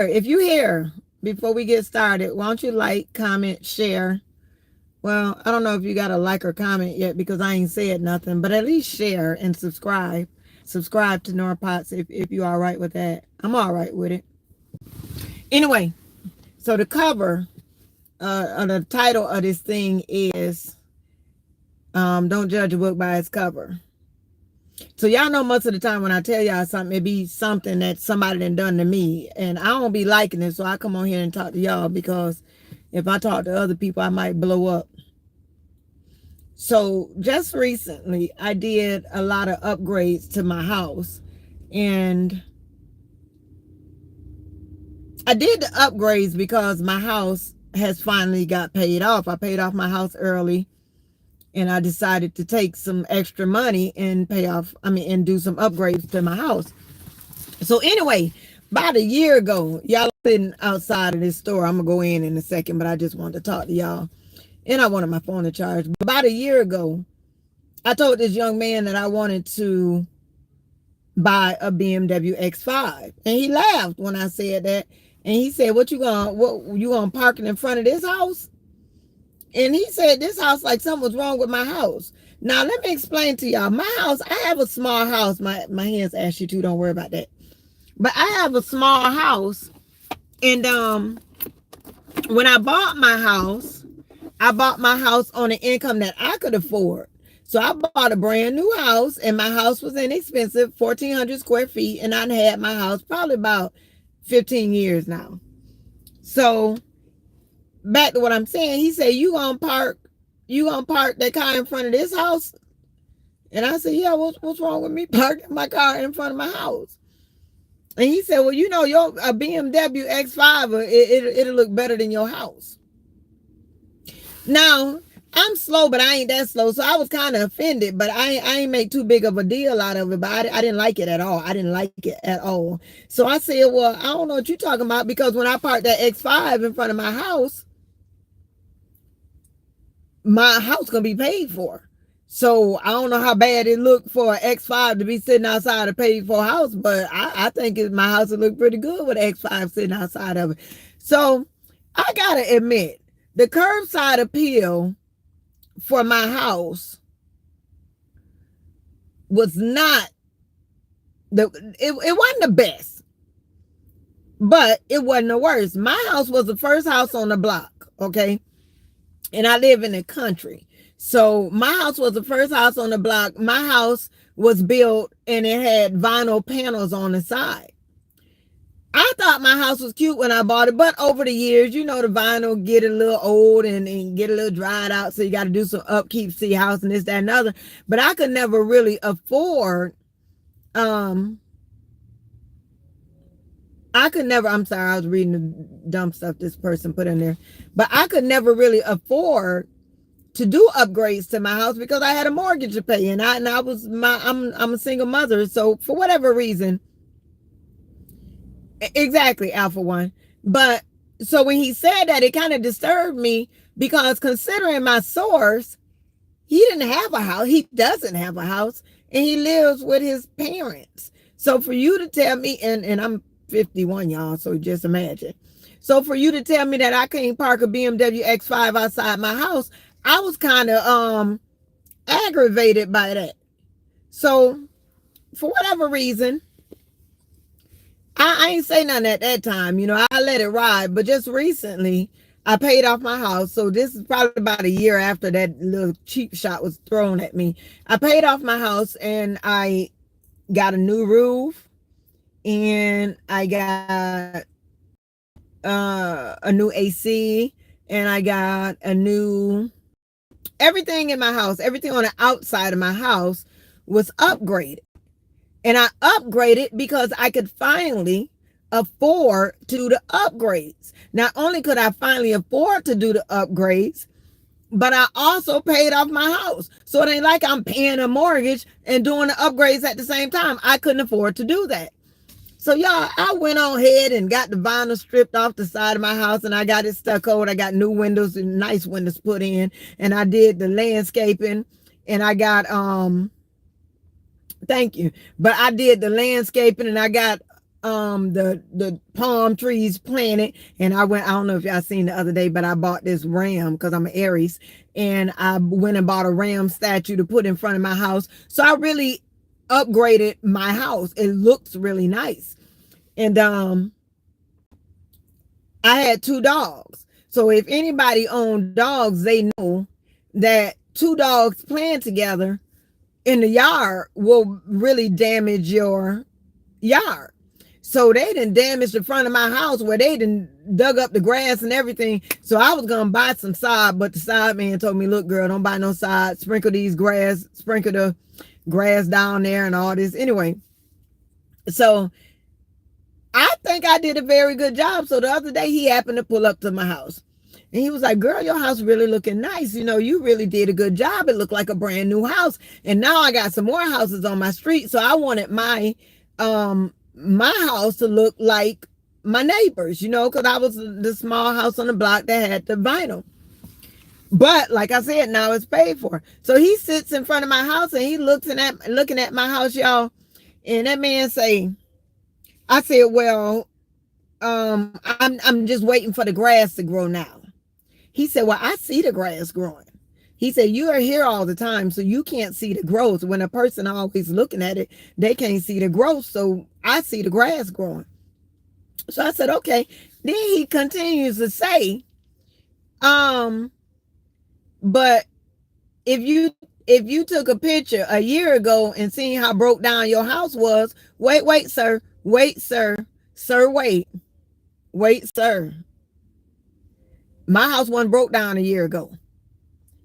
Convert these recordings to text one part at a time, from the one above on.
if you here before we get started, why don't you like, comment, share? Well, I don't know if you got a like or comment yet because I ain't said nothing, but at least share and subscribe. Subscribe to Nora Potts if you're all right with that. I'm all right with it. Anyway, so the cover, the title of this thing is Don't Judge a Book by Its Cover. So y'all know most of the time when I tell y'all something, it be something that somebody done to me. And I don't be liking it, so I come on here and talk to y'all because if I talk to other people, I might blow up. So just recently, I did a lot of upgrades to my house. And I did the upgrades because my house has finally got paid off. I paid off my house early and I decided to take some extra money and and do some upgrades to my house. So anyway, about a year ago, y'all sitting outside of this store. I'm gonna go in a second, but I just wanted to talk to y'all. And I wanted my phone to charge. But about a year ago, I told this young man that I wanted to buy a BMW X5. And he laughed when I said that. And he said, what you gonna park it in front of this house? And he said, this house, like something was wrong with my house. Now, let me explain to y'all. My house, I have a small house. My hands ask you to, don't worry about that. But I have a small house. And when I bought my house on an income that I could afford. So I bought a brand new house, and my house was inexpensive, 1,400 square feet, and I had my house probably about 15 years now. So back to what I'm saying, he said, you gonna park that car in front of this house? And I said, yeah, what's wrong with me parking my car in front of my house? And he said, well, a BMW X5, it'll look better than your house. Now, I'm slow, but I ain't that slow. So I was kind of offended, but I ain't make too big of a deal out of it. But I didn't like it at all. I didn't like it at all. So I said, well, I don't know what you're talking about, because when I parked that X5 in front of my house going to be paid for. So I don't know how bad it looked for an X5 to be sitting outside a paid for house, but I think my house would look pretty good with an X5 sitting outside of it. So I got to admit, the curbside appeal for my house was not it wasn't the best, but it wasn't the worst. My house was the first house on the block, okay? And I live in the country. So my house was the first house on the block. My house was built and it had vinyl panels on the side. I thought my house was cute when I bought it, but over the years, the vinyl get a little old and get a little dried out. So you got to do some upkeep to your house and this, that, and other. But I could never really afford, I'm sorry, I was reading the dumb stuff this person put in there. But I could never really afford to do upgrades to my house because I had a mortgage to pay. And I'm a single mother. So for whatever reason, exactly, Alpha One. But so when he said that, it kind of disturbed me because considering my source, he didn't have a house. He doesn't have a house and he lives with his parents. So for you to tell me, and I'm 51, y'all, so just imagine. So for you to tell me that I can't park a BMW X5 outside my house, I was kind of aggravated by that. So for whatever reason, I ain't say nothing at that time. I let it ride. But just recently, I paid off my house. So this is probably about a year after that little cheap shot was thrown at me. I paid off my house and I got a new roof. And I got a new AC. And I got everything in my house, everything on the outside of my house was upgraded. And I upgraded because I could finally afford to do the upgrades. Not only could I finally afford to do the upgrades, but I also paid off my house. So it ain't like I'm paying a mortgage and doing the upgrades at the same time. I couldn't afford to do that. So y'all, I went on ahead and got the vinyl stripped off the side of my house and I got it stuccoed. I got new windows and nice windows put in. And I did the landscaping and I got, thank you. But I did the landscaping and I got the palm trees planted. And I don't know if y'all seen the other day, but I bought this ram because I'm an Aries, and I went and bought a ram statue to put in front of my house. So I really upgraded my house. It looks really nice. And I had 2 dogs. So if anybody owned dogs, they know that 2 dogs playing together in the yard will really damage your yard. So they didn't damage the front of my house where they didn't dug up the grass and everything. So I was gonna buy some sod, but the sod man told me, look, girl, don't buy no sod. Sprinkle the grass down there and all this. Anyway, so I think I did a very good job. So the other day he happened to pull up to my house. And he was like, girl, your house really looking nice. You know, you really did a good job. It looked like a brand new house. And now I got some more houses on my street. So I wanted my house to look like my neighbors, you know, because I was the small house on the block that had the vinyl. But like I said, now it's paid for. So he sits in front of my house and he looking at my house, y'all. And that man say, I said, well, I'm just waiting for the grass to grow now. He said, well, I see the grass growing. He said, you are here all the time, so you can't see the growth. When a person always looking at it, they can't see the growth. So I see the grass growing. So I said, okay. Then he continues to say, but if you took a picture a year ago and seen how broke down your house was, wait, sir, sir, wait, sir. My house wasn't broke down a year ago.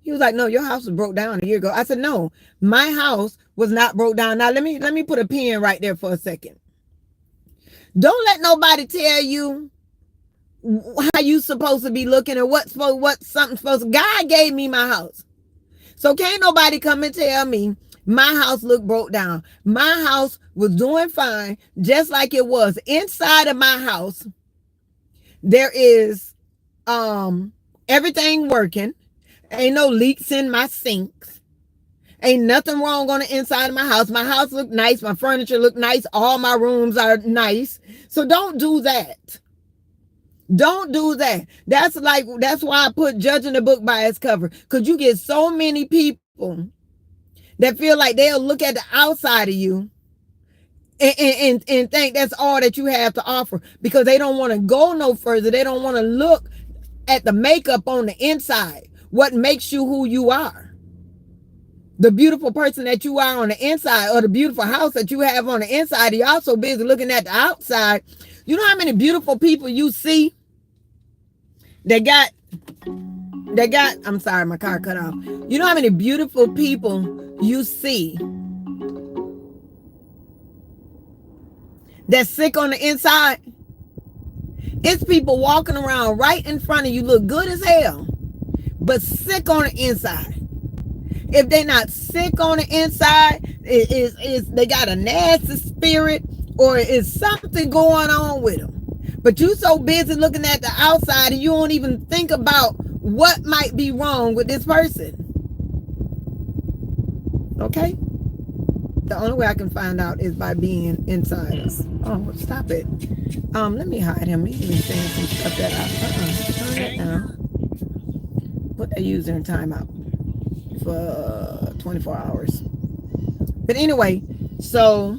He was like, no, your house was broke down a year ago. I said, no, my house was not broke down. Now let me put a pin right there for a second. Don't let nobody tell you how you supposed to be looking or what something's supposed to. God gave me my house. So can't nobody come and tell me my house looked broke down. My house was doing fine, just like it was. Inside of my house, there is everything working. Ain't no leaks in my sinks. Ain't nothing wrong on the inside of my house. My house look nice. My furniture look nice. All my rooms are nice. So don't do that. Don't do that. That's why I put judging the book by its cover. Because you get so many people that feel like they'll look at the outside of you and think that's all that you have to offer, because they don't want to go no further. They don't want to look at the makeup on the inside. What makes you who you are. The beautiful person that you are on the inside, or the beautiful house that you have on the inside. You're also busy looking at the outside. You know how many beautiful people you see that got, I'm sorry, my car cut off. You know how many beautiful people you see that's sick on the inside? It's people walking around right in front of you, look good as hell, but sick on the inside. If they're not sick on the inside, they got a nasty spirit, or is something going on with them. But you so busy looking at the outside and you don't even think about what might be wrong with this person. Okay? The only way I can find out is by being inside us. Oh, stop it. Let me hide him. He's been saying some stuff that turn that down. Put a user in timeout for 24 hours. But anyway, so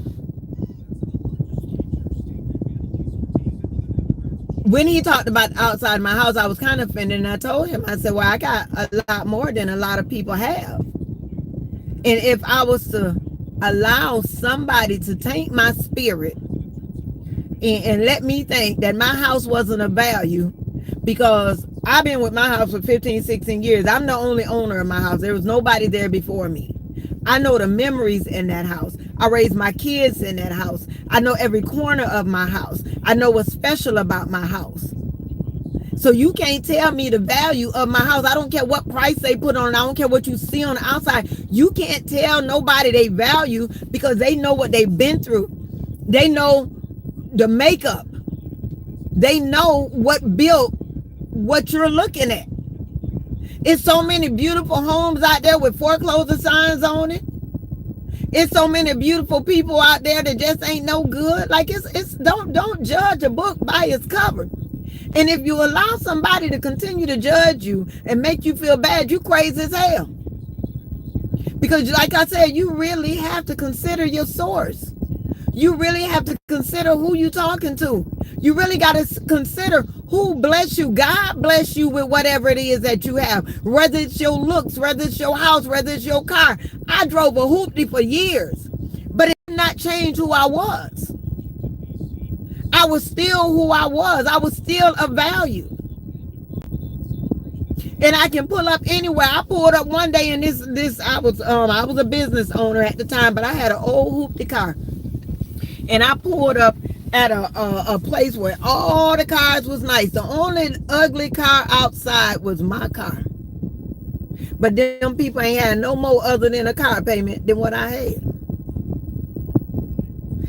when he talked about outside my house, I was kind of offended, and I told him, I said, well, I got a lot more than a lot of people have. And if I was to allow somebody to taint my spirit and let me think that my house wasn't of value, because I've been with my house for 15, 16 years. I'm the only owner of my house. There was nobody there before me. I know the memories in that house. I raised my kids in that house. I know every corner of my house. I know what's special about my house. So you can't tell me the value of my house. I don't care what price they put on it. I don't care what you see on the outside. You can't tell nobody they value, because they know what they've been through. They know the makeup. They know what built what you're looking at. It's so many beautiful homes out there with foreclosure signs on it. It's so many beautiful people out there that just ain't no good. Like it's don't judge a book by its cover. And if you allow somebody to continue to judge you and make you feel bad, you crazy as hell. Because like I said, you really have to consider your source. You really have to consider who you talking to. You really got to consider who bless you. God bless you with whatever it is that you have. Whether it's your looks, whether it's your house, whether it's your car. I drove a hoopty for years, but it did not change who I was. I was still who I was. I was still of value. And I can pull up anywhere. I pulled up one day and I was a business owner at the time, but I had an old hoopty car. And I pulled up at a place where all the cars was nice. The only ugly car outside was my car. But them people ain't had no more other than a car payment than what I had.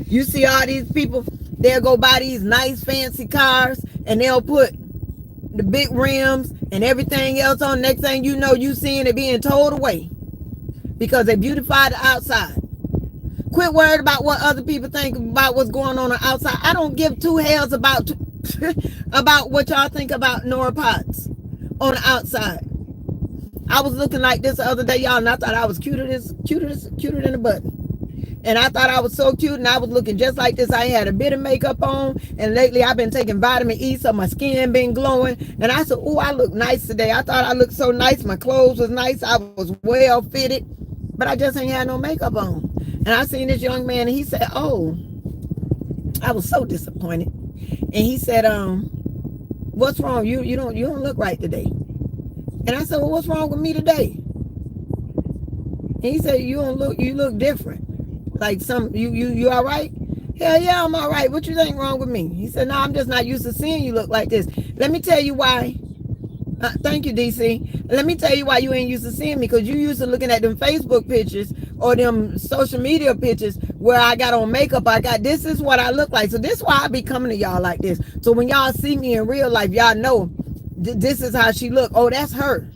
You see all these people, they'll go buy these nice fancy cars and they'll put the big rims and everything else on. Next thing you know, you seeing it being towed away because they beautify the outside. Quit worried about what other people think about what's going on the outside. I don't give two hells about about what y'all think about Nora Potts on the outside. I was looking like this the other day, y'all, and I thought I was cuter than a button. And I thought I was so cute, and I was looking just like this. I had a bit of makeup on, and lately I've been taking vitamin E, so my skin been glowing. And I said, oh, I look nice today. I thought I looked so nice. My clothes was nice. I was well fitted, but I just ain't had no makeup on. And I seen this young man, and he said, oh, I was so disappointed. And he said, what's wrong? You don't look right today. And I said, well, what's wrong with me today? And he said, you look different. Like you all right? Hell yeah, I'm all right. What you think wrong with me? He said, no, I'm just not used to seeing you look like this. Let me tell you why. Thank you, DC. Let me tell you why you ain't used to seeing me, because you used to looking at them Facebook pictures or them social media pictures where I got on makeup. This is what I look like. So this is why I be coming to y'all like this. So when y'all see me in real life, y'all know this is how she look. Oh, that's her.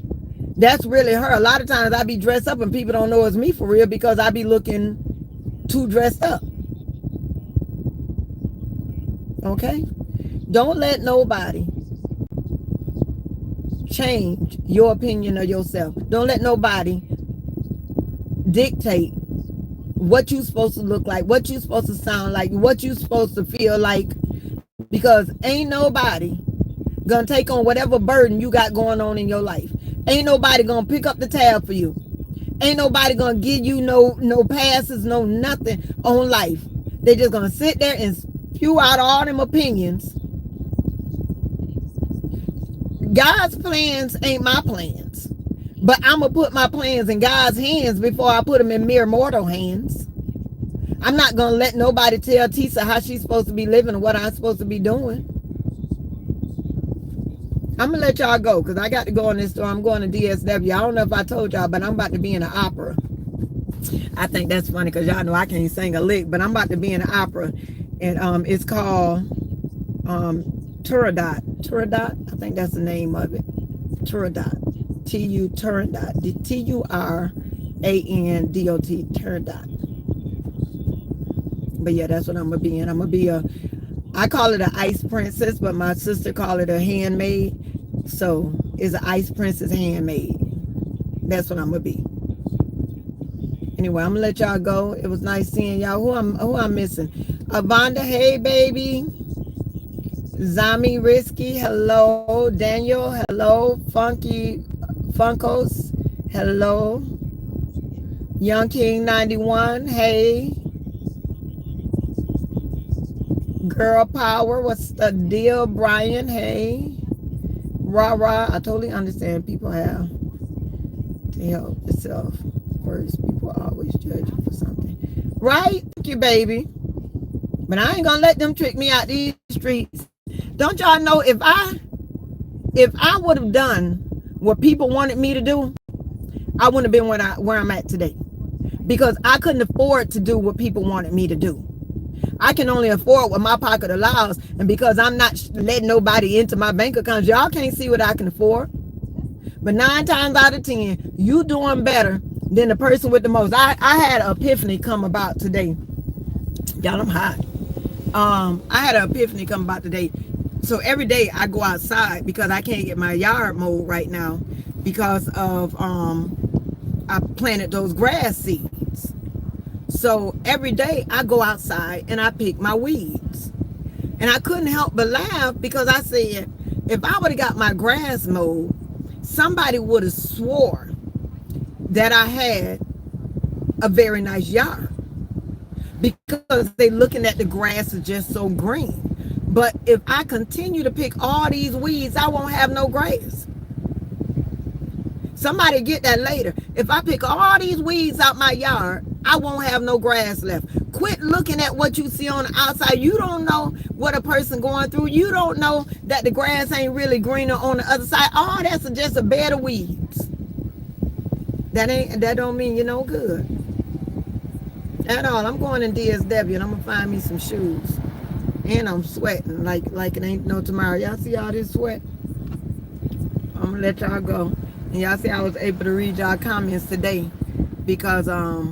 That's really her. A lot of times I be dressed up and people don't know it's me for real because I be looking too dressed up. Okay? Don't let nobody change your opinion of yourself. Don't let nobody dictate what you're supposed to look like, what you're supposed to sound like, what you're supposed to feel like, because ain't nobody gonna take on whatever burden you got going on in your life. Ain't nobody gonna pick up the tab for you. Ain't nobody gonna give you no passes, no nothing on life. They just gonna sit there and spew out all them opinions. God's plans ain't my plans, but I'm gonna put my plans in God's hands before I put them in mere mortal hands. I'm not gonna let nobody tell Tisa how she's supposed to be living or what I'm supposed to be doing. I'm gonna let y'all go because I got to go in this store. I'm going to DSW. I don't know if I told y'all, but I'm about to be in an opera. I think that's funny because y'all know I can't sing a lick, but I'm about to be in an opera, and it's called Turandot. Turandot, I think that's the name of it. Turandot. Turandot. Turandot. Turandot. But yeah, that's what I'm gonna be in. I'm gonna be I call it an ice princess, but my sister call it a handmaid. So it's an ice princess handmaid. That's what I'm gonna be. Anyway, I'm gonna let y'all go. It was nice seeing y'all. Who I'm missing? Avonda, hey baby. Zami Risky, hello. Daniel, hello. Funky Funkos, hello. Young King 91, hey. Girl Power, what's the deal? Brian, hey. Rah, I totally understand people have to help yourself first. People always judge you for something. Right? Thank you, baby. But I ain't gonna let them trick me out these streets. Don't y'all know if I would have done what people wanted me to do, I wouldn't have been where I'm at today. Because I couldn't afford to do what people wanted me to do. I can only afford what my pocket allows, and because I'm not letting nobody into my bank accounts, y'all can't see what I can afford. But 9 times out of 10, you doing better Then the person with the most. I had an epiphany come about today. Y'all, I'm hot. I had an epiphany come about today. So every day I go outside because I can't get my yard mowed right now because of I planted those grass seeds. So every day I go outside and I pick my weeds. And I couldn't help but laugh because I said, if I would have got my grass mowed, somebody would have swore that I had a very nice yard because they looking at the grass is just so green. But if I continue to pick all these weeds, I won't have no grass. Somebody get that later. If I pick all these weeds out my yard, I won't have no grass left. Quit looking at what you see on the outside. You don't know what a person going through. You don't know that the grass ain't really greener on the other side. Oh, that's just a bed of weeds. That don't mean you're no good at all. I'm going in DSW and I'm gonna find me some shoes. And I'm sweating like it ain't no tomorrow. Y'all see all this sweat? I'm gonna let y'all go. And y'all see I was able to read y'all comments today because I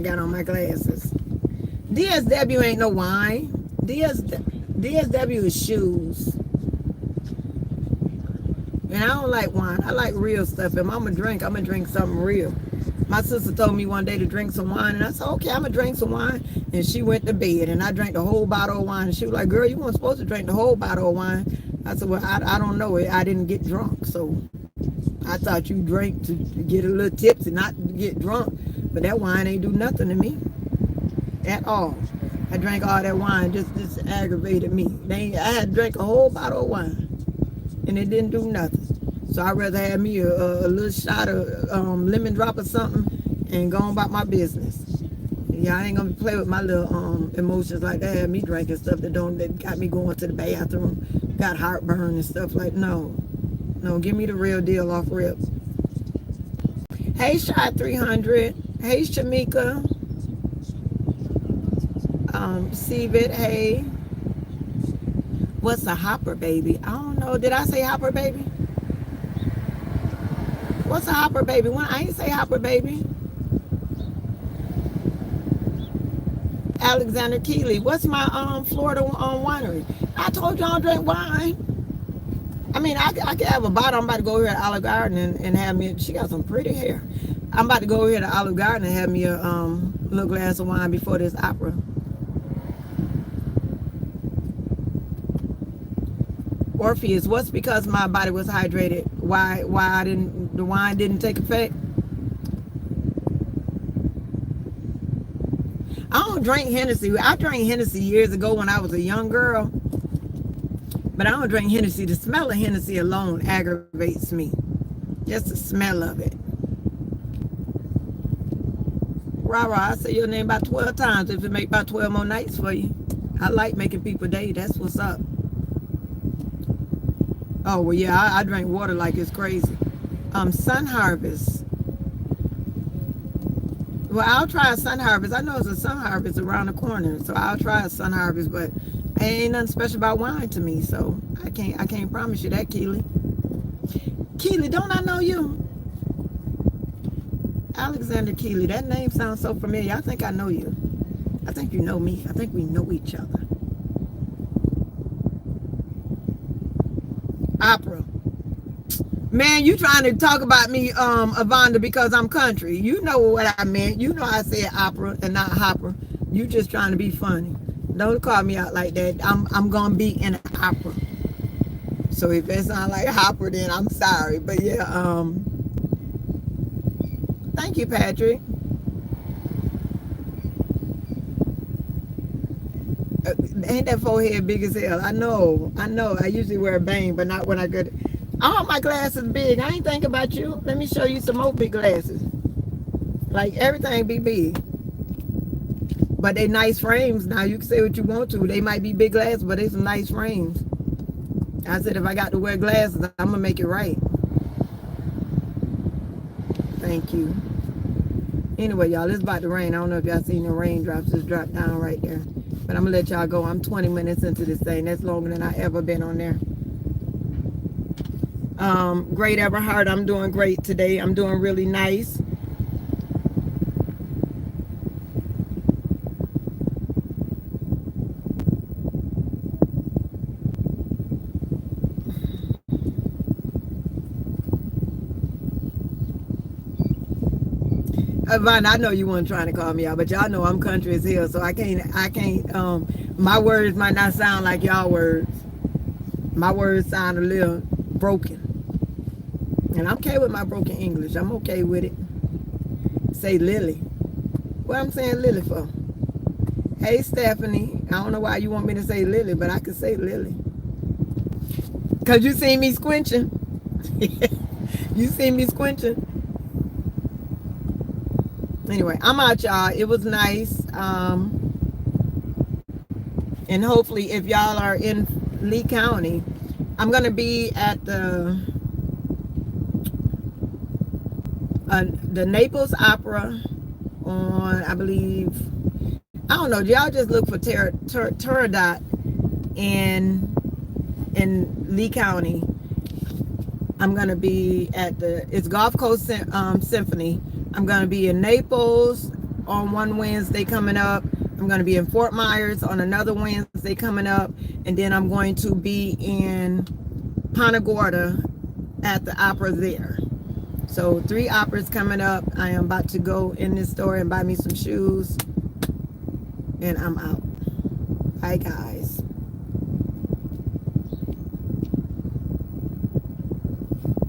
got on my glasses. DSW ain't no wine. DSW is shoes. And I don't like wine. I like real stuff. If I'm gonna drink something real. My sister told me one day to drink some wine, and I said, okay, I'm gonna drink some wine. And she went to bed, and I drank the whole bottle of wine. And she was like, girl, you weren't supposed to drink the whole bottle of wine. I said, well, I don't know. I didn't get drunk, so I thought you drank to get a little tipsy, not to get drunk. But that wine ain't do nothing to me at all. I drank all that wine, just aggravated me. I had to drink a whole bottle of wine, and it didn't do nothing. So I'd rather have me a little shot of lemon drop or something and go on about my business. Yeah, I ain't gonna play with my little emotions like that. Have me drinking stuff that got me going to the bathroom, got heartburn and stuff like. No, give me the real deal off rip. Hey, Shot 300. Hey, Shamika. Seavid. Hey. What's a hopper baby? I don't know. Did I say hopper baby? What's a hopper baby? I ain't say hopper baby. Alexander Keeley. What's my Florida winery? I told you I don't drink wine. I mean, I could have a bottle. I'm about to go here at Olive Garden and have me. She got some pretty hair. I'm about to go here to Olive Garden and have me a little glass of wine before this opera. Orpheus, what's because my body was hydrated? Why the wine didn't take effect? I don't drink Hennessy. I drank Hennessy years ago when I was a young girl. But I don't drink Hennessy. The smell of Hennessy alone aggravates me. Just the smell of it. Rah, I say your name about 12 times if it make about 12 more nights for you. I like making people day. That's what's up. Oh, well, yeah, I drink water like it's crazy. Sun Harvest. Well, I'll try a Sun Harvest. I know it's a Sun Harvest around the corner, so I'll try a Sun Harvest, but ain't nothing special about wine to me, so I can't promise you that, Keely. Keely, don't I know you? Alexander Keely, that name sounds so familiar. I think I know you. I think you know me. I think we know each other. Opera. Man, you trying to talk about me, Avonda, because I'm country. You know what I meant. You know I said opera and not hopper. You just trying to be funny. Don't call me out like that. I'm gonna be in an opera. So if it sounds like hopper, then I'm sorry. But yeah, thank you, Patrick. Ain't that forehead big as hell? I know. I usually wear a bang, but not when I go. All my glasses big. I ain't thinking about you. Let me show you some more big glasses. Like everything be big. But they nice frames. Now you can say what you want to. They might be big glasses, but they some nice frames. I said if I got to wear glasses, I'm gonna make it right. Thank you. Anyway, y'all, it's about to rain. I don't know if y'all seen the raindrops just drop down right there. But I'm gonna let y'all go. I'm 20 minutes into this thing. That's longer than I ever been on there. Great Everhart, I'm doing great today. I'm doing really nice. Vaughn, I know you weren't trying to call me out, but y'all know I'm country as hell, so I can't, my words might not sound like y'all words. My words sound a little broken. And I'm okay with my broken English. I'm okay with it. Say Lily. What I'm saying Lily for? Hey, Stephanie. I don't know why you want me to say Lily, but I can say Lily. Because you see me squinching. You see me squinching. Anyway, I'm out, y'all. It was nice. And hopefully, if y'all are in Lee County, I'm going to be at the Naples Opera on, I believe, I don't know. Y'all just look for Turadot in Lee County. I'm gonna be at it's Gulf Coast Symphony. I'm gonna be in Naples on one Wednesday coming up. I'm gonna be in Fort Myers on another Wednesday coming up, and then I'm going to be in Punta Gorda at the opera there. So 3 operas coming up. I am about to go in this store and buy me some shoes, and I'm out. Bye, guys.